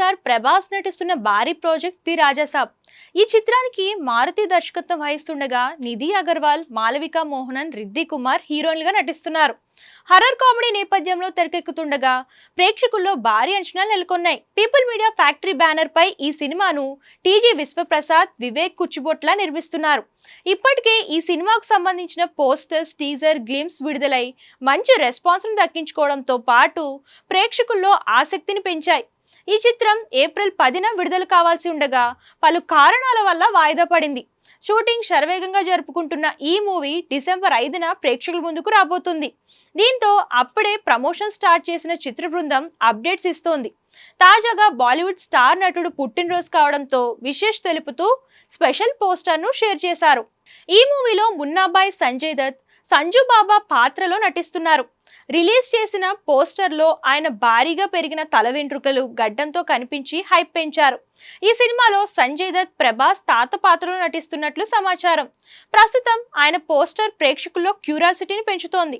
కుమార్, ప్రభాస్ నటిస్తున్న భారీ project the Raja Saab. ఈ చిత్రానికి మారుతి దర్శకత్వం వహిస్తుండగా నిధి అగర్వాల్, మాలవిక మోహనన్, రిద్ది కుమార్ హీరోయిన్లుగా నటిస్తున్నారు. హర్రర్ కామెడీ నేపథ్యంలో తెరకెక్కుతుండగా ప్రేక్షకుల్లో భారీ అంచనాలు నెలకొన్నాయి. పీపుల్ మీడియా ఫ్యాక్టరీ బ్యానర్ పై ఈ సినిమాను టీజీ విశ్వప్రసాద్, వివేక్ కుచ్చిబొట్ల నిర్మిస్తున్నారు. ఇప్పటికే ఈ సినిమాకు సంబంధించిన పోస్టర్స్, టీజర్, గ్లిమ్స్ విడుదలై మంచి రెస్పాన్స్ ను దక్కించుకోవడంతో పాటు ప్రేక్షకుల్లో ఆసక్తిని పెంచాయి. ఈ చిత్రం ఏప్రిల్ 10న విడుదల కావాల్సి ఉండగా పలు కారణాల వల్ల వాయిదా పడింది. షూటింగ్ శరవేగంగా జరుపుకుంటున్న ఈ మూవీ డిసెంబర్ 5న ప్రేక్షకుల ముందుకు రాబోతుంది. దీంతో అప్పుడే ప్రమోషన్ స్టార్ట్ చేసిన చిత్ర బృందం అప్డేట్స్ ఇస్తోంది. తాజాగా బాలీవుడ్ స్టార్ నటుడు పుట్టినరోజు కావడంతో విశేష్ తెలుపుతూ స్పెషల్ పోస్టర్ను షేర్ చేశారు. ఈ మూవీలో మున్నాబాయ్ సంజయ్ దత్, సంజు బాబా పాత్రలో నటిస్తున్నారు. రిలీజ్ చేసిన పోస్టర్లో ఆయన భారీగా పెరిగిన తల వెంట్రుకలు, గడ్డంతో కనిపించి హైప్ పెంచారు. ఈ సినిమాలో సంజయ్ దత్, ప్రభాస్ తాత పాత్రలో నటిస్తున్నట్లు సమాచారం. ప్రస్తుతం ఆయన పోస్టర్ ప్రేక్షకుల్లో క్యూరియాసిటీని పెంచుతోంది.